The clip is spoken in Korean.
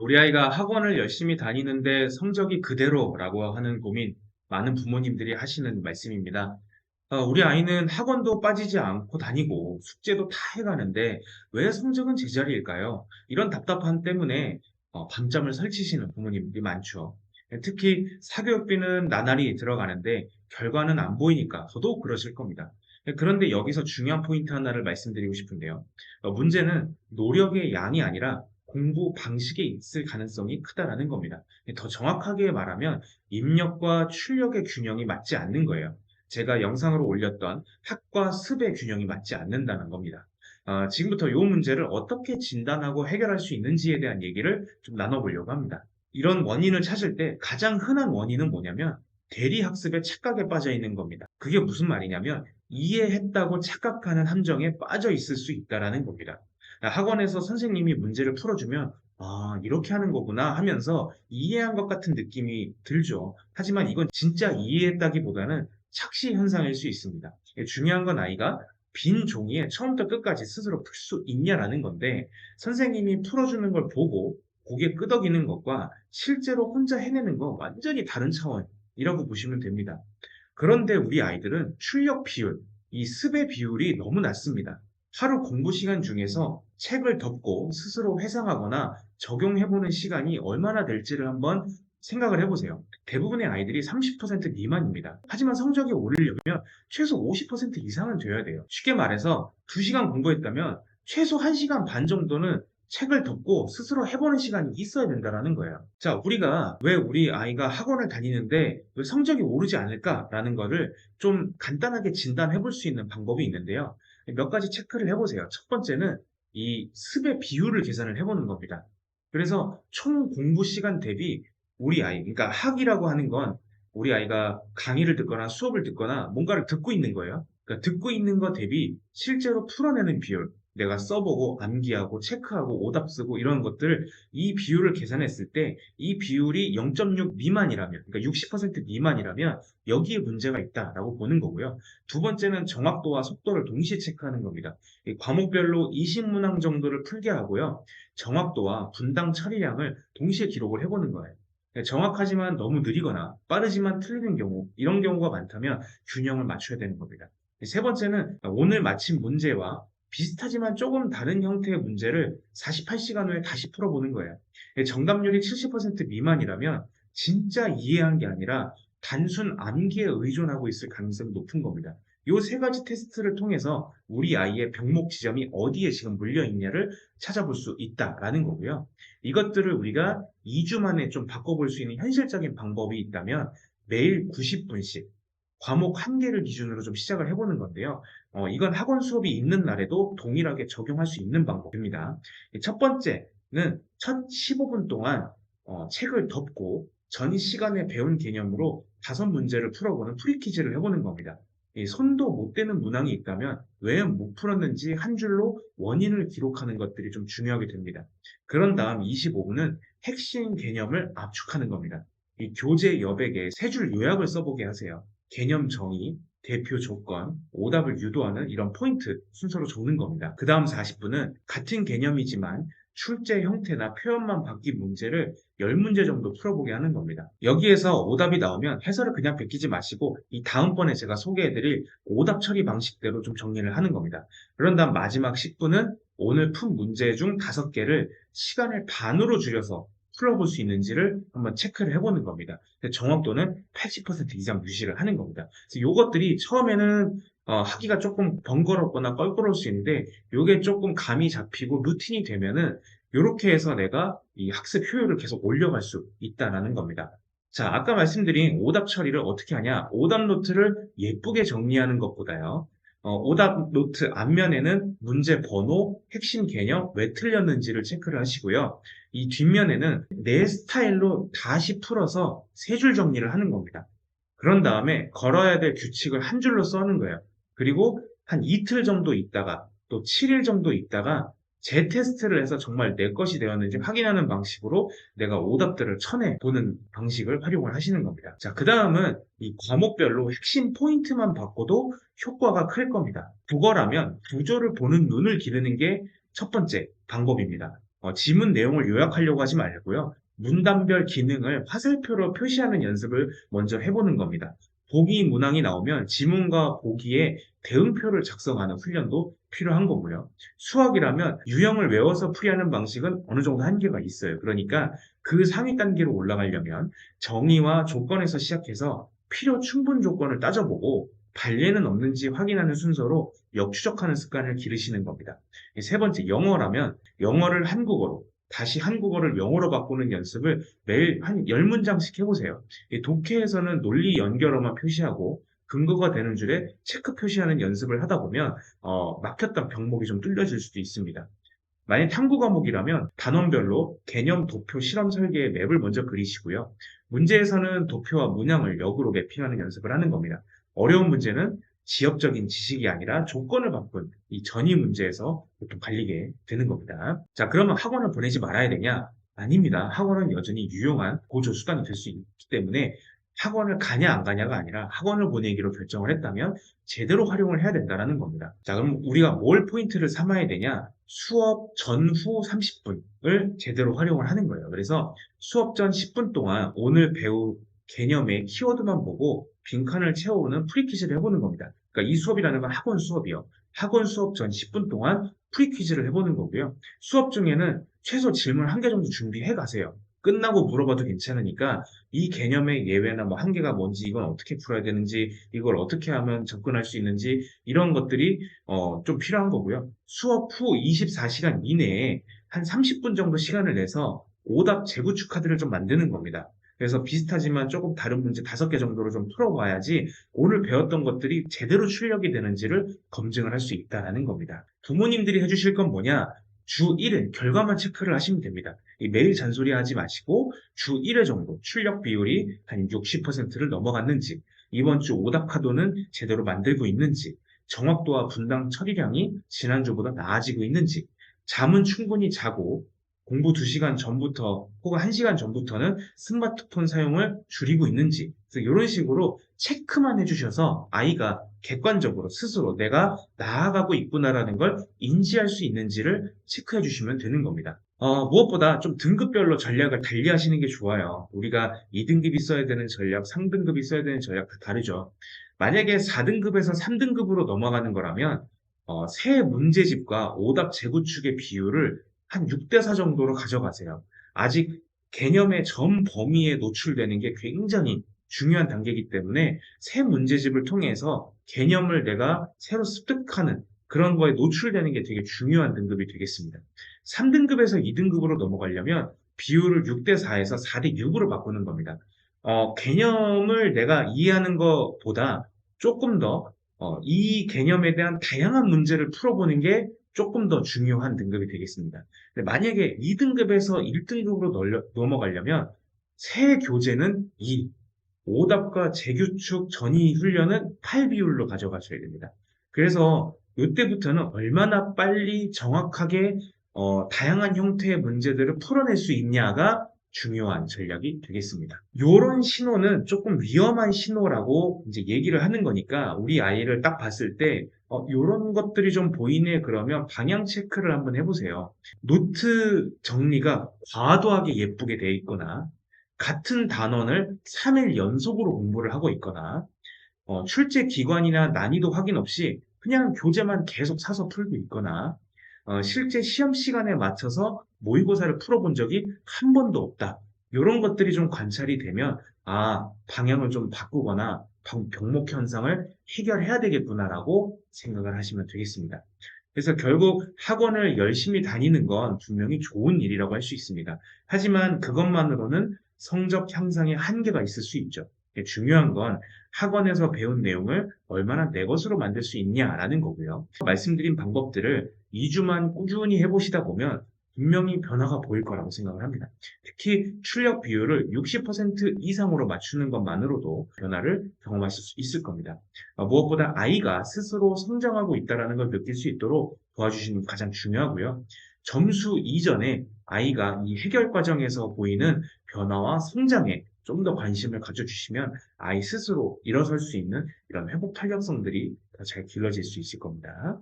우리 아이가 학원을 열심히 다니는데 성적이 그대로라고 하는 고민, 많은 부모님들이 하시는 말씀입니다. 우리 아이는 학원도 빠지지 않고 다니고 숙제도 다 해가는데 왜 성적은 제자리일까요? 이런 답답함 때문에 밤잠을 설치시는 부모님들이 많죠. 특히 사교육비는 나날이 들어가는데 결과는 안 보이니까 더더욱 그러실 겁니다. 그런데 여기서 중요한 포인트 하나를 말씀드리고 싶은데요. 문제는 노력의 양이 아니라 공부 방식에 있을 가능성이 크다라는 겁니다. 더 정확하게 말하면 입력과 출력의 균형이 맞지 않는 거예요. 제가 영상으로 올렸던 학과 습의 균형이 맞지 않는다는 겁니다. 지금부터 이 문제를 어떻게 진단하고 해결할 수 있는지에 대한 얘기를 좀 나눠보려고 합니다. 이런 원인을 찾을 때 가장 흔한 원인은 뭐냐면 대리학습의 착각에 빠져 있는 겁니다. 그게 무슨 말이냐면 이해했다고 착각하는 함정에 빠져 있을 수 있다라는 겁니다. 학원에서 선생님이 문제를 풀어주면 아, 이렇게 하는 거구나 하면서 이해한 것 같은 느낌이 들죠. 하지만 이건 진짜 이해했다기보다는 착시 현상일 수 있습니다. 중요한 건 아이가 빈 종이에 처음부터 끝까지 스스로 풀 수 있냐라는 건데 선생님이 풀어주는 걸 보고 고개 끄덕이는 것과 실제로 혼자 해내는 거 완전히 다른 차원이라고 보시면 됩니다. 그런데 우리 아이들은 출력 비율, 이 습의 비율이 너무 낮습니다. 하루 공부 시간 중에서 책을 덮고 스스로 회상하거나 적용해보는 시간이 얼마나 될지를 한번 생각을 해보세요. 대부분의 아이들이 30% 미만입니다. 하지만 성적이 오르려면 최소 50% 이상은 돼야 돼요. 쉽게 말해서 2시간 공부했다면 최소 1시간 반 정도는 책을 덮고 스스로 해보는 시간이 있어야 된다는 거예요. 자, 우리가 왜 우리 아이가 학원을 다니는데 왜 성적이 오르지 않을까라는 거를 좀 간단하게 진단해 볼 수 있는 방법이 있는데요. 몇 가지 체크를 해보세요. 첫 번째는 이 습의 비율을 계산을 해보는 겁니다. 그래서 총 공부 시간 대비 우리 아이, 그러니까 학이라고 하는 건 우리 아이가 강의를 듣거나 수업을 듣거나 뭔가를 듣고 있는 거예요. 그러니까 듣고 있는 것 대비 실제로 풀어내는 비율, 내가 써보고 암기하고 체크하고 오답 쓰고 이런 것들 이 비율을 계산했을 때 이 비율이 0.6 미만이라면, 그러니까 60% 미만이라면 여기에 문제가 있다라고 보는 거고요. 두 번째는 정확도와 속도를 동시에 체크하는 겁니다. 이 과목별로 20문항 정도를 풀게 하고요. 정확도와 분당 처리량을 동시에 기록을 해보는 거예요. 정확하지만 너무 느리거나 빠르지만 틀리는 경우, 이런 경우가 많다면 균형을 맞춰야 되는 겁니다. 세 번째는 오늘 마친 문제와 비슷하지만 조금 다른 형태의 문제를 48시간 후에 다시 풀어보는 거예요. 정답률이 70% 미만이라면 진짜 이해한 게 아니라 단순 암기에 의존하고 있을 가능성이 높은 겁니다. 이 세 가지 테스트를 통해서 우리 아이의 병목 지점이 어디에 지금 물려 있냐를 찾아볼 수 있다라는 거고요. 이것들을 우리가 2주 만에 좀 바꿔볼 수 있는 현실적인 방법이 있다면 매일 90분씩 과목 한 개를 기준으로 좀 시작을 해보는 건데요. 이건 학원 수업이 있는 날에도 동일하게 적용할 수 있는 방법입니다. 첫 번째는 첫 15분 동안 책을 덮고 전 시간에 배운 개념으로 5문제를 풀어보는 프리퀴즈를 해보는 겁니다. 이 손도 못 대는 문항이 있다면 왜 못 풀었는지 한 줄로 원인을 기록하는 것들이 좀 중요하게 됩니다. 그런 다음 25분은 핵심 개념을 압축하는 겁니다. 이 교재 여백에 3줄 요약을 써보게 하세요. 개념 정의, 대표 조건, 오답을 유도하는 이런 포인트 순서로 적는 겁니다. 그 다음 40분은 같은 개념이지만 출제 형태나 표현만 바뀐 문제를 10문제 정도 풀어보게 하는 겁니다. 여기에서 오답이 나오면 해설을 그냥 베끼지 마시고 이 다음번에 제가 소개해드릴 오답 처리 방식대로 좀 정리를 하는 겁니다. 그런 다음 마지막 10분은 오늘 푼 문제 중 5개를 시간을 반으로 줄여서 풀어볼 수 있는지를 한번 체크를 해보는 겁니다. 정확도는 80% 이상 유지를 하는 겁니다. 그래서 이것들이 처음에는 하기가 조금 번거롭거나 껄끄러울 수 있는데 이게 조금 감이 잡히고 루틴이 되면은 이렇게 해서 내가 이 학습 효율을 계속 올려갈 수 있다는 겁니다. 자, 아까 말씀드린 오답 처리를 어떻게 하냐? 오답 노트를 예쁘게 정리하는 것보다요. 오답 노트 앞면에는 문제 번호, 핵심 개념, 왜 틀렸는지를 체크를 하시고요. 이 뒷면에는 내 스타일로 다시 풀어서 3줄 정리를 하는 겁니다. 그런 다음에 걸어야 될 규칙을 한 줄로 써는 거예요. 그리고 한 이틀 정도 있다가 또 7일 정도 있다가 재테스트를 해서 정말 내 것이 되었는지 확인하는 방식으로 내가 오답들을 쳐내보는 방식을 활용을 하시는 겁니다. 자, 그 다음은 이 과목별로 핵심 포인트만 바꿔도 효과가 클 겁니다. 국어라면 구조를 보는 눈을 기르는 게 첫 번째 방법입니다. 지문 내용을 요약하려고 하지 말고요. 문단별 기능을 화살표로 표시하는 연습을 먼저 해보는 겁니다. 보기 문항이 나오면 지문과 보기에 대응표를 작성하는 훈련도 필요한 거고요. 수학이라면 유형을 외워서 풀이하는 방식은 어느 정도 한계가 있어요. 그러니까 그 상위 단계로 올라가려면 정의와 조건에서 시작해서 필요 충분 조건을 따져보고 발례는 없는지 확인하는 순서로 역추적하는 습관을 기르시는 겁니다. 세 번째, 영어라면 영어를 한국어로, 다시 한국어를 영어로 바꾸는 연습을 매일 한 10문장씩 해보세요. 이 독해에서는 논리 연결어만 표시하고 근거가 되는 줄에 체크 표시하는 연습을 하다 보면 막혔던 병목이 좀 뚫려질 수도 있습니다. 만약 탐구 과목이라면 단원별로 개념 도표 실험 설계의 맵을 먼저 그리시고요. 문제에서는 도표와 문항을 역으로 매핑하는 연습을 하는 겁니다. 어려운 문제는 지역적인 지식이 아니라 조건을 바꾼 이 전위 문제에서 보통 갈리게 되는 겁니다. 자, 그러면 학원을 보내지 말아야 되냐? 아닙니다. 학원은 여전히 유용한 보조 수단이 될 수 있기 때문에 학원을 가냐 안 가냐가 아니라 학원을 보내기로 결정을 했다면 제대로 활용을 해야 된다는 겁니다. 자, 그럼 우리가 뭘 포인트를 삼아야 되냐? 수업 전후 30분을 제대로 활용을 하는 거예요. 그래서 수업 전 10분 동안 오늘 배울 개념의 키워드만 보고 빈칸을 채워오는 프리퀴즈를 해보는 겁니다. 그러니까 이 수업이라는 건 학원 수업이요. 학원 수업 전 10분 동안 프리퀴즈를 해보는 거고요. 수업 중에는 최소 질문 1개 정도 준비해 가세요. 끝나고 물어봐도 괜찮으니까 이 개념의 예외나 뭐 한계가 뭔지, 이건 어떻게 풀어야 되는지, 이걸 어떻게 하면 접근할 수 있는지, 이런 것들이 좀 필요한 거고요. 수업 후 24시간 이내에 한 30분 정도 시간을 내서 오답 재구축 카드를 좀 만드는 겁니다. 그래서 비슷하지만 조금 다른 문제 5개 정도로 좀 풀어봐야지 오늘 배웠던 것들이 제대로 출력이 되는지를 검증을 할 수 있다는 겁니다. 부모님들이 해주실 건 뭐냐? 주 1회 결과만 체크를 하시면 됩니다. 매일 잔소리하지 마시고 주 1회 정도 출력 비율이 한 60%를 넘어갔는지, 이번 주 오답 카드는 제대로 만들고 있는지, 정확도와 분당 처리량이 지난주보다 나아지고 있는지, 잠은 충분히 자고 공부 2시간 전부터 혹은 1시간 전부터는 스마트폰 사용을 줄이고 있는지, 그래서 이런 식으로 체크만 해주셔서 아이가 객관적으로 스스로 내가 나아가고 있구나라는 걸 인지할 수 있는지를 체크해 주시면 되는 겁니다. 무엇보다 좀 등급별로 전략을 달리하시는 게 좋아요. 우리가 2등급이 써야 되는 전략, 3등급이 써야 되는 전략 다 다르죠. 만약에 4등급에서 3등급으로 넘어가는 거라면 새 문제집과 오답 재구축의 비율을 한 6대4 정도로 가져가세요. 아직 개념의 전 범위에 노출되는 게 굉장히 중요한 단계이기 때문에 새 문제집을 통해서 개념을 내가 새로 습득하는 그런 거에 노출되는 게 되게 중요한 등급이 되겠습니다. 3등급에서 2등급으로 넘어가려면 비율을 6대4에서 4대6으로 바꾸는 겁니다. 개념을 내가 이해하는 것보다 조금 더 이 개념에 대한 다양한 문제를 풀어보는 게 조금 더 중요한 등급이 되겠습니다. 근데 만약에 2등급에서 1등급으로 넘어가려면 새 교재는 2, 오답과 재규축 전이 훈련은 8 비율로 가져가셔야 됩니다. 그래서 이때부터는 얼마나 빨리 정확하게 다양한 형태의 문제들을 풀어낼 수 있냐가 중요한 전략이 되겠습니다. 이런 신호는 조금 위험한 신호라고 이제 얘기를 하는 거니까 우리 아이를 딱 봤을 때 이런 것들이 좀 보이네 그러면 방향 체크를 한번 해보세요. 노트 정리가 과도하게 예쁘게 돼 있거나 같은 단원을 3일 연속으로 공부를 하고 있거나 출제 기관이나 난이도 확인 없이 그냥 교재만 계속 사서 풀고 있거나 실제 시험 시간에 맞춰서 모의고사를 풀어본 적이 한 번도 없다. 이런 것들이 좀 관찰이 되면 방향을 좀 바꾸거나 병목 현상을 해결해야 되겠구나라고 생각을 하시면 되겠습니다. 그래서 결국 학원을 열심히 다니는 건 분명히 좋은 일이라고 할 수 있습니다. 하지만 그것만으로는 성적 향상에 한계가 있을 수 있죠. 중요한 건 학원에서 배운 내용을 얼마나 내 것으로 만들 수 있냐라는 거고요. 말씀드린 방법들을 2주만 꾸준히 해보시다 보면 분명히 변화가 보일 거라고 생각을 합니다. 특히 출력 비율을 60% 이상으로 맞추는 것만으로도 변화를 경험하실 수 있을 겁니다. 무엇보다 아이가 스스로 성장하고 있다는 걸 느낄 수 있도록 도와주시는 게 가장 중요하고요. 점수 이전에 아이가 이 해결 과정에서 보이는 변화와 성장에 좀 더 관심을 가져주시면 아이 스스로 일어설 수 있는 이런 회복 탄력성들이 더 잘 길러질 수 있을 겁니다.